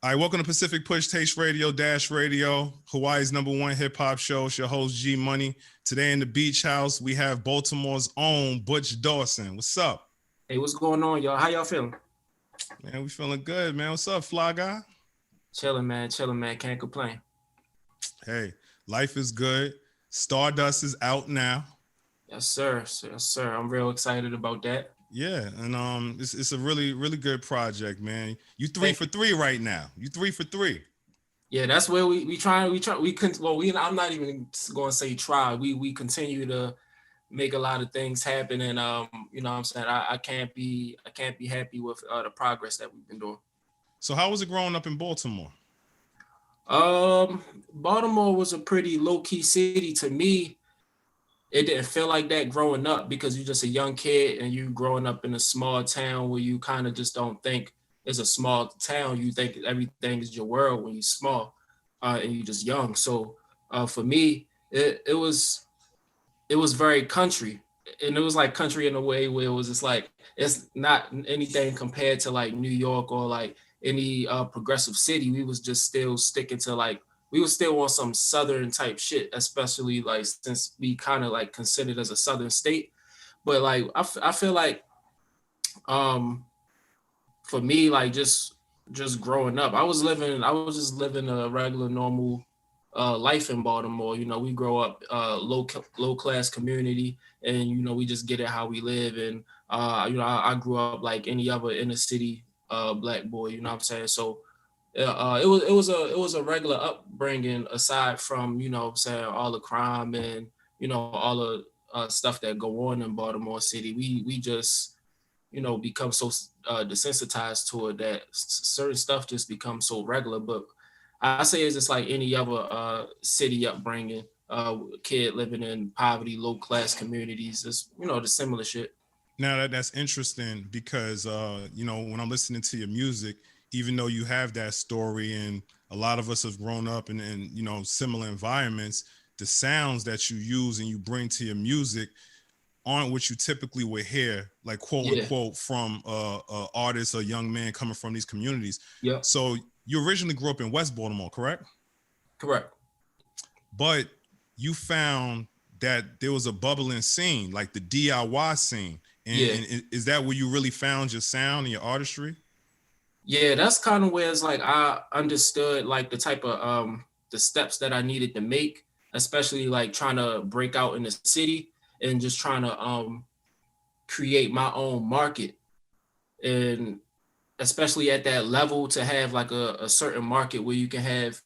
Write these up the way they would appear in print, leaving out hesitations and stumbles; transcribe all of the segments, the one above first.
All right, welcome to Pacific Push Taste Radio Dash Radio, Hawaii's #1 hip hop show. It's your host G Money. Today in the Beach House, we have Baltimore's own Butch Dawson. What's up? Hey, what's going on, y'all? How y'all feeling? Man, we feeling good, man. What's up, fly guy? Chilling, man. Can't complain. Hey, life is good. Stardust is out now. Yes, sir. Yes, sir. I'm real excited about that. Yeah, and it's a really good project, man. You 3 for 3 right now. You 3 for 3. Yeah, that's where I'm not even going to say try. We continue to make a lot of things happen, and you know what I'm saying, I can't be happy with the progress that we've been doing. So how was it growing up in Baltimore? Baltimore was a pretty low-key city to me. It didn't feel like that growing up because you're just a young kid and you growing up in a small town where you kind of just don't think it's a small town. You think everything is your world when you're small and you're just young. So for me, it was very country, and it was like country in a way where it was just like it's not anything compared to like New York or like any progressive city. We was just still sticking to like. We were still on some Southern type shit, especially like since we kind of like considered as a Southern state. But like, I feel like for me, like just growing up, I was just living a regular, normal life in Baltimore. You know, we grow up low class community, and you know, we just get it how we live. And you know, I grew up like any other inner city black boy. You know what I'm saying? So. It was a regular upbringing aside from, you know what I'm saying, all the crime and, you know, all the stuff that go on in Baltimore City. We just, you know, become so desensitized to it that certain stuff just becomes so regular. But I say it's just like any other city upbringing, kid living in poverty, low class communities. It's, you know, the similar shit. Now that's interesting because, you know, when I'm listening to your music, even though you have that story and a lot of us have grown up in you know, similar environments, the sounds that you use and you bring to your music aren't what you typically would hear, like quote unquote, from a artist or young man coming from these communities. Yeah. So you originally grew up in West Baltimore, correct? Correct. But you found that there was a bubbling scene, like the DIY scene. And is that where you really found your sound and your artistry? Yeah, that's kind of where it's like I understood like the type of the steps that I needed to make, especially like trying to break out in the city and just trying to create my own market. And especially at that level, to have like a certain market where you can have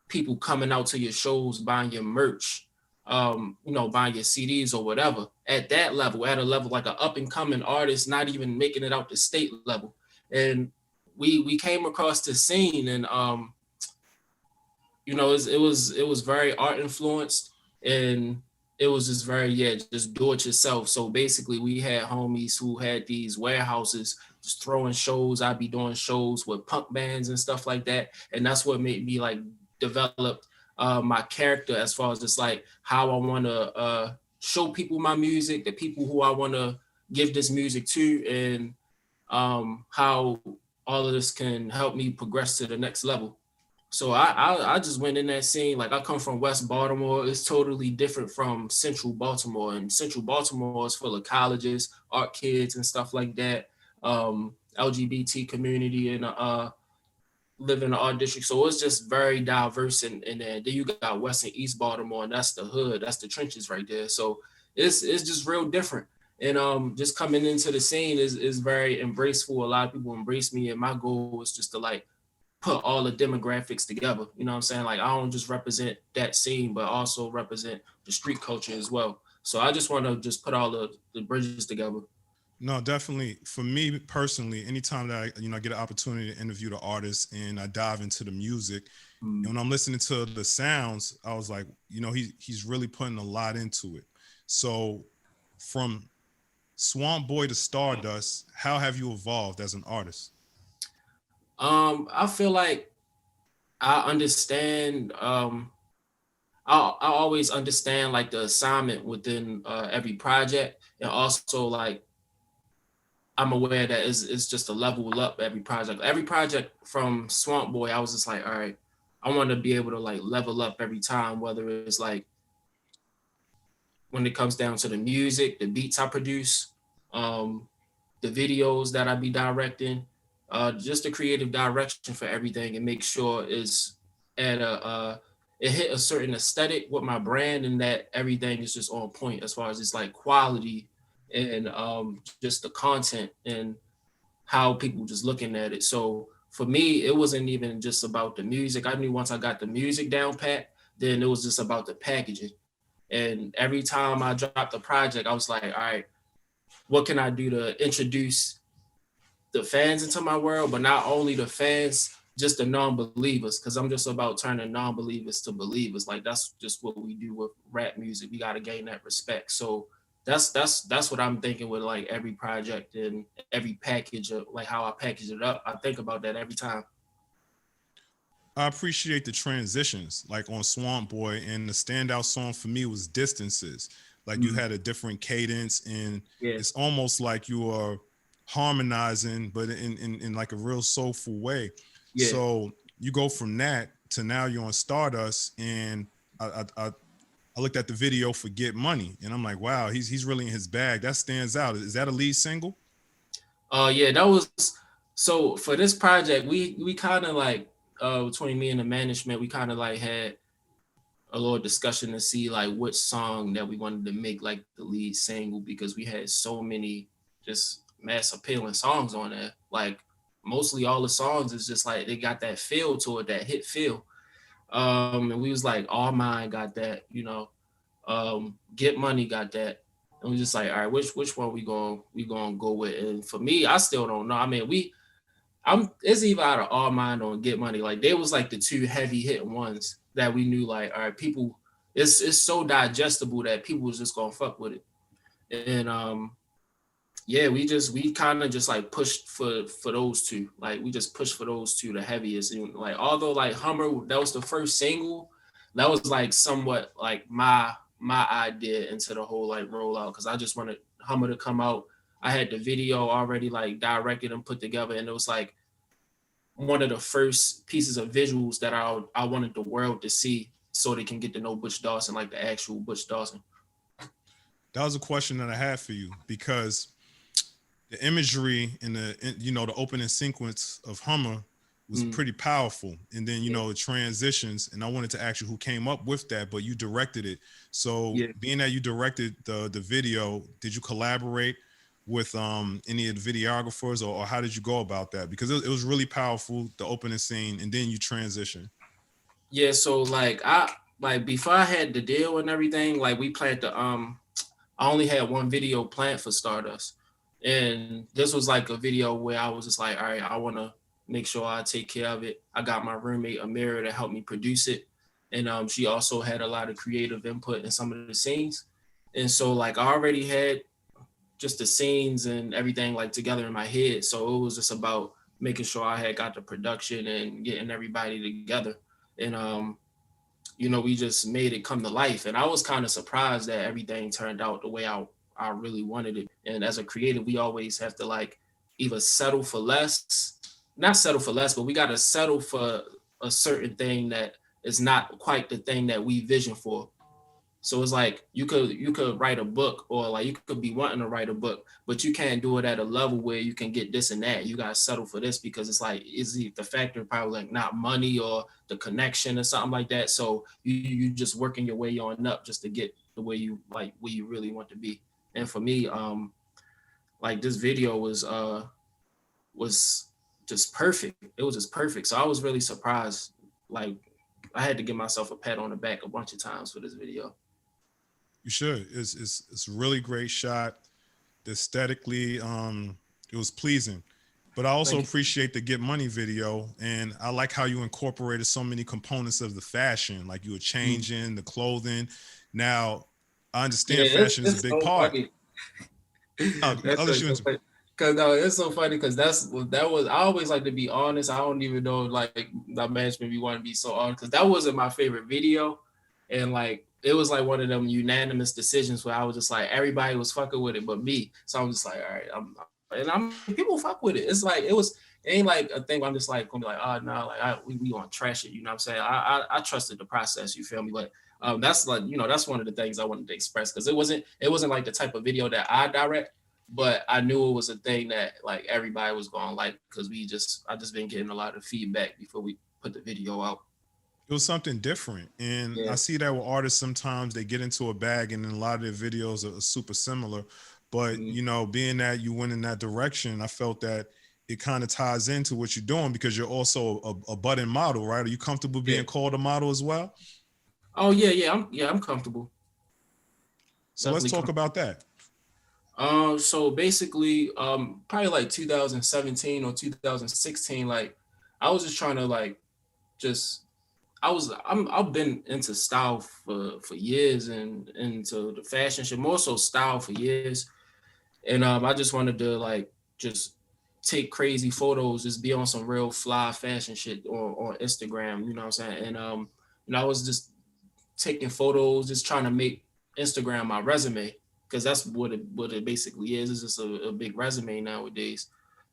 people coming out to your shows, buying your merch, you know, buying your CDs or whatever. At that level, at a level like an up and coming artist, not even making it out the state level. And we came across the scene, and you know, it was very art influenced, and it was just very just do it yourself. So basically, we had homies who had these warehouses just throwing shows. I'd be doing shows with punk bands and stuff like that, and that's what made me like develop my character as far as just like how I want to show people my music, the people who I want to give this music to, and how all of this can help me progress to the next level. So I just went in that scene. Like I come from West Baltimore. It's totally different from Central Baltimore. And Central Baltimore is full of colleges, art kids and stuff like that. LGBT community and live in the art district. So it's just very diverse. And then you got West and East Baltimore, and that's the hood. That's the trenches right there. So it's just real different. And just coming into the scene is very embraceful. A lot of people embrace me, and my goal is just to like put all the demographics together. You know what I'm saying? Like I don't just represent that scene, but also represent the street culture as well. So I just want to just put all the bridges together. No, definitely. For me personally, anytime that I get an opportunity to interview the artist and I dive into the music, when I'm listening to the sounds, I was like, you know, he's really putting a lot into it. So from Swamp Boy to Stardust, how have you evolved as an artist? I feel like I understand. I always understand like the assignment within every project, and also like I'm aware that it's just a level up every project. Every project from Swamp Boy, I was just like, all right, I want to be able to like level up every time, whether it's like when it comes down to the music, the beats I produce, um, the videos that I be directing, just the creative direction for everything, and make sure it's at it hit a certain aesthetic with my brand, and that everything is just on point as far as it's like quality and just the content and how people just looking at it. So for me, it wasn't even just about the music. I knew once I got the music down pat, then it was just about the packaging. And every time I dropped a project, I was like, all right, what can I do to introduce the fans into my world, but not only the fans, just the non-believers, because I'm just about turning non-believers to believers. Like that's just what we do with rap music. We got to gain that respect. So that's what I'm thinking with like every project and every package of like how I package it up. I think about that every time. I appreciate the transitions, like on Swamp Boy, and the standout song for me was Distances. Like you had a different cadence, and Yeah, it's almost like you are harmonizing, but in like a real soulful way. yeah. So you go from that to now you're on Stardust, and I looked at the video for Get Money, and I'm like, wow, he's really in his bag. That stands out. Is that a lead single? Yeah, that was so for this project, we kind of like between me and the management, we kind of like had a little discussion to see like which song that we wanted to make like the lead single, because we had so many just mass appealing songs on there. Like mostly all the songs is just like they got that feel to it, that hit feel. And we was like, All Mine got that, you know, Get Money got that. And we just like, all right, which one we gonna go with? And for me, I still don't know. I mean, I'm it's either out of All Mine or Get Money. Like they was like the two heavy hitting ones that we knew like, all right, people, it's so digestible that people was just gonna fuck with it. And yeah, we kind of just like pushed for those two. Like we just pushed for those two, the heaviest. And like although like Hummer, that was the first single, that was like somewhat like my idea into the whole like rollout, because I just wanted Hummer to come out. I had the video already like directed and put together, and it was like one of the first pieces of visuals that I wanted the world to see, so they can get to know Butch Dawson, like the actual Butch Dawson. That was a question that I had for you because the imagery and the opening sequence of Hummer was Mm, pretty powerful, and then yeah, the transitions, and I wanted to ask you who came up with that, but you directed it. So yeah. being that you directed the video, did you collaborate with any of the videographers, or how did you go about that? Because it was really powerful, the opening scene, and then you transition. Yeah, so like I like before I had the deal and everything, like we planned to I only had one video planned for Stardust. And this was like a video where I was just like, all right, I wanna make sure I take care of it. I got my roommate Amira to help me produce it. And she also had a lot of creative input in some of the scenes. And so like I already had just the scenes and everything like together in my head. So it was just about making sure I had got the production and getting everybody together. And we just made it come to life. And I was kind of surprised that everything turned out the way I really wanted it. And as a creative, we always have to like either settle for less, not settle for less, but we got to settle for a certain thing that is not quite the thing that we vision for. So it's like you could write a book, or like you could be wanting to write a book, but you can't do it at a level where you can get this and that. You gotta settle for this because it's like is the factor probably like not money or the connection or something like that. So you just working your way on up just to get the way you like where you really want to be. And for me, like this video was just perfect. It was just perfect. So I was really surprised. Like I had to give myself a pat on the back a bunch of times for this video. You should. It's a really great shot. Aesthetically, it was pleasing. But I also Thank you. appreciate the Get Money video, and I like how you incorporated so many components of the fashion, like you were Mm. changing the clothing. Now, I Yeah, understand fashion is a it's big so part. funny. I'll That's let like you so into. funny. Cause no, it's so funny because that was I always like to be honest. I don't even know like the management we want to be so honest because that wasn't my favorite video, and like it was like one of them unanimous decisions where I was just like everybody was fucking with it but me. So I'm just like, all right, I'm and people fuck with it. It's like it ain't like a thing where I'm just like gonna be like, oh no, like we gonna trash it. You know what I'm saying? I trusted the process. You feel me? But that's like, that's one of the things I wanted to express, because it wasn't like the type of video that I direct, but I knew it was a thing that like everybody was gonna like, because I just been getting a lot of feedback before we put the video out. It was something different. And I see that with artists, sometimes they get into a bag and then a lot of their videos are super similar. But, being that you went in that direction, I felt that it kind of ties into what you're doing, because you're also a budding model, right? Are you comfortable being called a model as well? Oh yeah. I'm comfortable. So let's talk about that. So basically, probably like 2017 or 2016, like I was just trying to like I've been into style for years and into the fashion shit, more so style for years. And I just wanted to like just take crazy photos, just be on some real fly fashion shit on Instagram, you know what I'm saying? And I was just taking photos, just trying to make Instagram my resume, because that's what it basically is. It's just a big resume nowadays.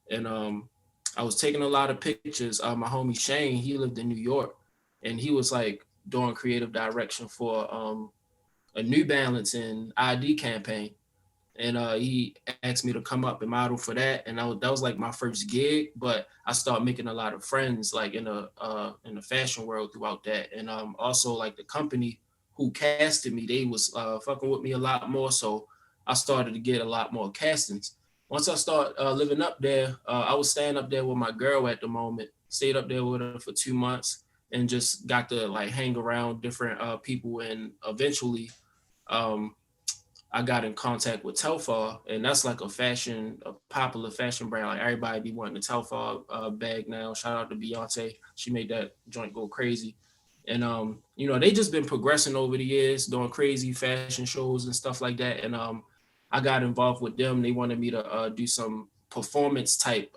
And I was taking a lot of pictures. My homie Shane, he lived in New York, and he was like doing creative direction for a New Balance and ID campaign. And he asked me to come up and model for that, and that was like my first gig. But I started making a lot of friends like in the fashion world throughout that, and also like the company who casted me, they was fucking with me a lot more. So I started to get a lot more castings. Once I started living up there, I was staying up there with my girl at the moment. Stayed up there with her for 2 months and just got to like hang around different people, and eventually. I got in contact with Telfar, and that's like a popular fashion brand. Like everybody be wanting the Telfar bag now. Shout out to Beyonce. She made that joint go crazy. And they just been progressing over the years, doing crazy fashion shows and stuff like that. And I got involved with them. They wanted me to do some performance type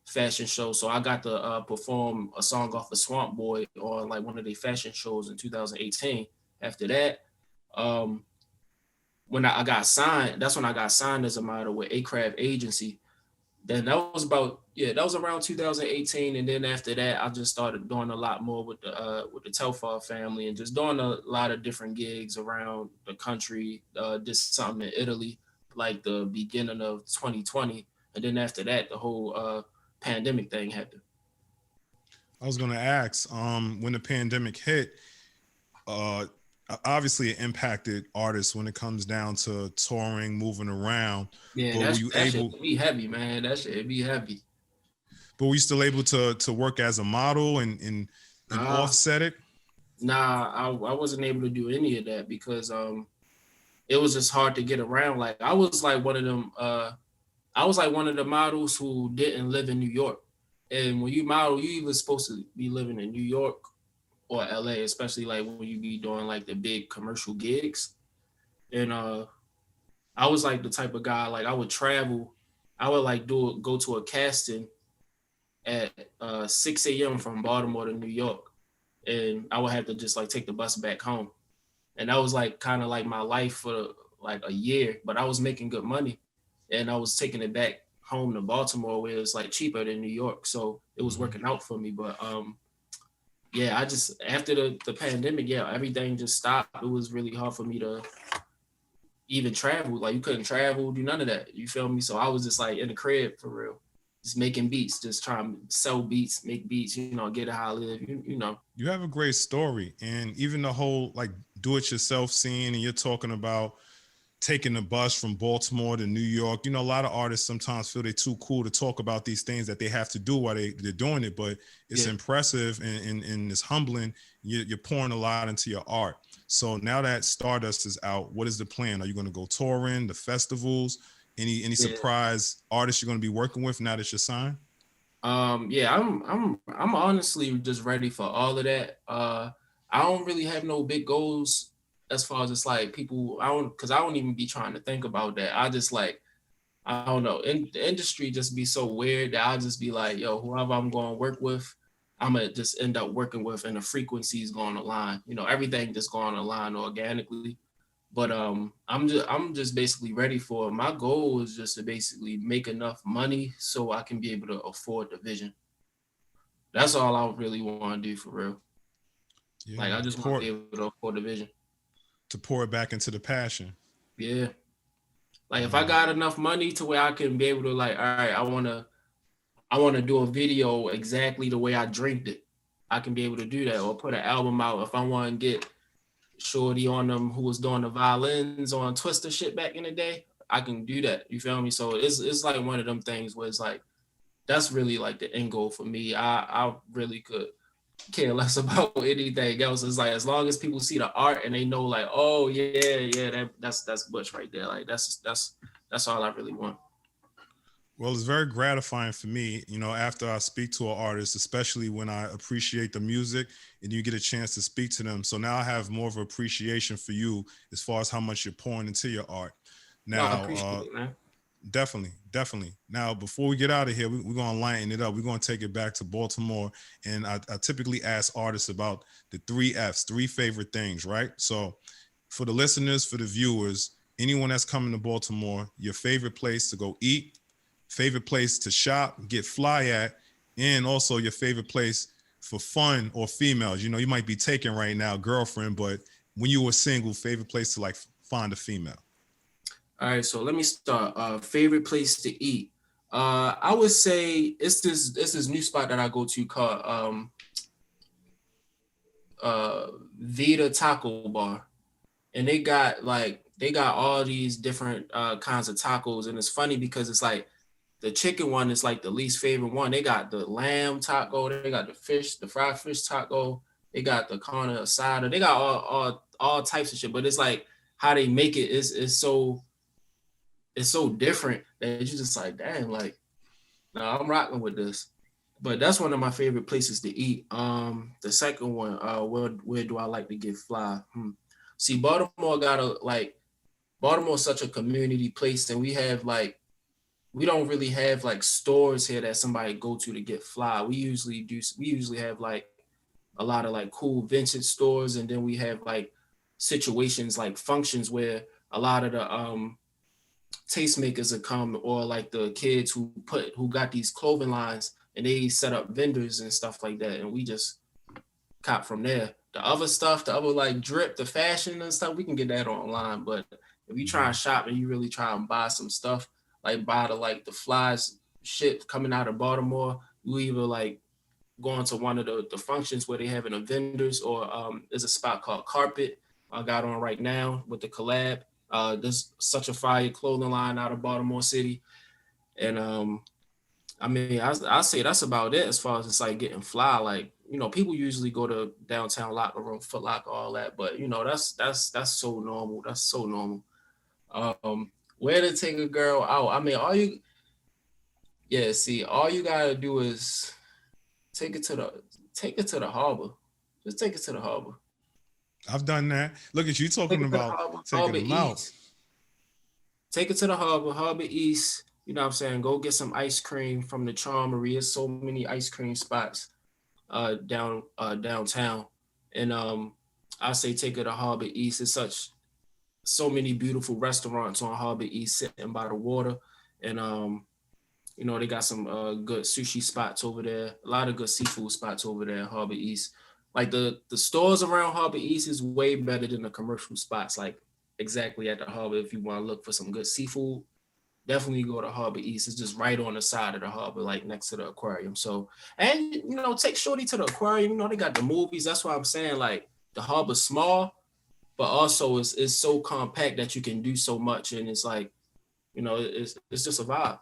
fashion shows. So I got to perform a song off of Swamp Boy on like one of their fashion shows in 2018. After that, when I got signed, that's when I got signed as a model with A Craft Agency. Then that was around 2018, and then after that, I just started doing a lot more with the Telfar family, and just doing a lot of different gigs around the country. Did something in Italy, like the beginning of 2020, and then after that, the whole pandemic thing happened. I was gonna ask, when the pandemic hit, obviously it impacted artists when it comes down to touring, moving around. Yeah, but that shit be heavy, man. That shit be heavy. But were you still able to work as a model and offset it? Nah, I wasn't able to do any of that because it was just hard to get around. Like I was like one of them. I was like one of the models who didn't live in New York. And when you model, you either supposed to be living in New York or LA, especially like when you be doing like the big commercial gigs. And I was like the type of guy, like I would travel, I would like go to a casting at 6 a.m. from Baltimore to New York. And I would have to just like take the bus back home. And that was like kind of like my life for like a year, but I was making good money. And I was taking it back home to Baltimore where it was like cheaper than New York. So it was working out for me. But yeah, I just, after the pandemic, yeah, everything just stopped. It was really hard for me to even travel. Like you couldn't travel, do none of that. You feel me? So I was just like in the crib for real. Just making beats, just trying to sell beats, make beats, get how I live, you know. You have a great story. And even the whole like do-it-yourself scene, and you're talking about taking the bus from Baltimore to New York. A lot of artists sometimes feel they're too cool to talk about these things that they have to do while they're doing it, but it's impressive and it's humbling. You're pouring a lot into your art. So now that Stardust is out, what is the plan? Are you going to go touring, the festivals? Any surprise artists you're going to be working with now that you're signed? Yeah, I'm honestly just ready for all of that. I don't really have no big goals as far as it's like people. I don't even be trying to think about that. I just like, I don't know. The industry just be so weird that I'll just be like, yo, whoever I'm going to work with, I'm gonna just end up working with, and the frequencies going to line. Everything just going to line organically. But I'm just basically ready for it. My goal is just to basically make enough money so I can be able to afford the vision. That's all I really want to do for real. Like I Yeah, just want to be able to afford the vision. to pour it back into the passion. Yeah. Like if I Yeah. got enough money to where I can be able to like, all right, I wanna do a video exactly the way I dreamed it. I can be able to do that or put an album out if I want to get Shorty on them who was doing the violins on Twister shit back in the day. I can do that. You feel me? So it's like one of them things where it's like that's really like the end goal for me. I really could care less about anything else. It's like as long as people see the art and they know like, oh yeah, that's Butch right there. Like that's all I really want. Well, it's very gratifying for me, after I speak to an artist, especially when I appreciate the music and you get a chance to speak to them. So now I have more of an appreciation for you as far as how much you're pouring into your art. No, I Now, appreciate it, man. definitely, definitely. Now, before we get out of here, we're going to lighten it up. We're going to take it back to Baltimore. And I typically ask artists about the three F's, three favorite things, right? So for the listeners, for the viewers, anyone that's coming to Baltimore, your favorite place to go eat, favorite place to shop, get fly at, and also your favorite place for fun or females. You might be taken right now, girlfriend, but when you were single, favorite place to like find a female. All right, so let me start. Favorite place to eat. I would say it's this new spot that I go to called uh Vita Taco Bar, and they got all these different kinds of tacos, and it's funny because it's like the chicken one is like the least favorite one. They got the lamb taco, they got the fish, the fried fish taco, they got the carne asada, they got all types of shit. But it's like how they make it is so different that you're just like, damn, like, no, I'm rocking with this. But that's one of my favorite places to eat. The second one, where do I like to get fly? See, Baltimore got a like Baltimore's such a community place, and we don't really have like stores here that somebody go to get fly. We usually have like a lot of like cool vintage stores, and then we have like situations like functions where a lot of the tastemakers will come, or like the kids who got these clothing lines and they set up vendors and stuff like that, and we just cop from there. The other stuff, the other like drip, the fashion and stuff, we can get that online. But if you try and Mhm. shop and you really try and buy some stuff, like buy the flies shit coming out of Baltimore, you either like going to one of the functions where they having a vendors, or there's a spot called Carpet I got on right now with the collab. There's such a fire clothing line out of Baltimore City, and I mean, I say that's about it as far as it's like getting fly. Like, people usually go to downtown locker room, Foot Locker, all that, but that's so normal. That's so normal. Um, where to take a girl out? I mean, all you gotta do is take it to the take it to the harbor. Just take it to the harbor. I've done that. Look at you Take talking it to the about harbor, taking Harbor them out. East. Take it to the harbor, Harbor East. You know what I'm saying? Go get some ice cream from the Charmery. There's so many ice cream spots downtown, and I say take it to Harbor East. It's so many beautiful restaurants on Harbor East sitting by the water, and they got some good sushi spots over there. A lot of good seafood spots over there at Harbor East. Like the stores around Harbor East is way better than the commercial spots. Like exactly at the harbor, if you want to look for some good seafood, definitely go to Harbor East. It's just right on the side of the harbor, like next to the aquarium. So, and take Shorty to the aquarium. They got the movies. That's why I'm saying like the harbor's small, but also it's so compact that you can do so much, and it's like it's just a vibe.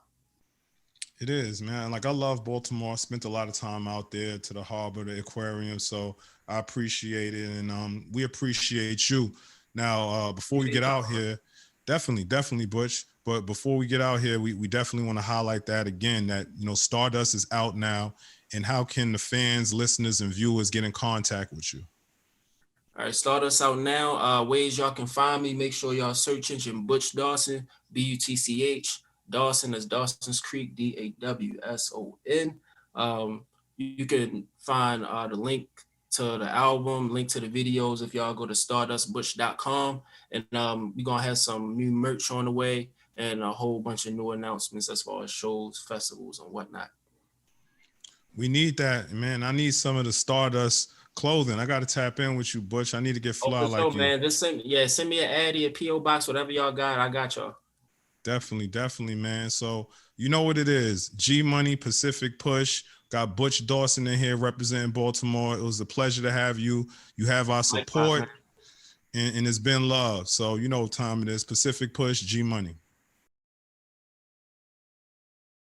It is, man. Like I love Baltimore. I spent a lot of time out there to the harbor, the aquarium. So I appreciate it, and we appreciate you. Now, before we get out here, definitely, Butch. But before we get out here, we definitely want to highlight that again. That Stardust is out now, and how can the fans, listeners, and viewers get in contact with you? All right, start us out now. Ways y'all can find me. Make sure y'all search engine Butch Dawson, Butch. Dawson is Dawson's Creek, Dawson. You can find the link to the album, link to the videos if y'all go to stardustbutch.com. And we're going to have some new merch on the way and a whole bunch of new announcements as far as shows, festivals, and whatnot. We need that, man. I need some of the Stardust clothing. I got to tap in with you, Butch. I need to get fly like you. Man. Just send me an Addy, a P.O. box, whatever y'all got. I got y'all. Definitely, man. So you know what it is. G Money, Pacific Push. Got Butch Dawson in here representing Baltimore. It was a pleasure to have you. You have our support, and it's been love. So you know what time it is. Pacific Push, G Money.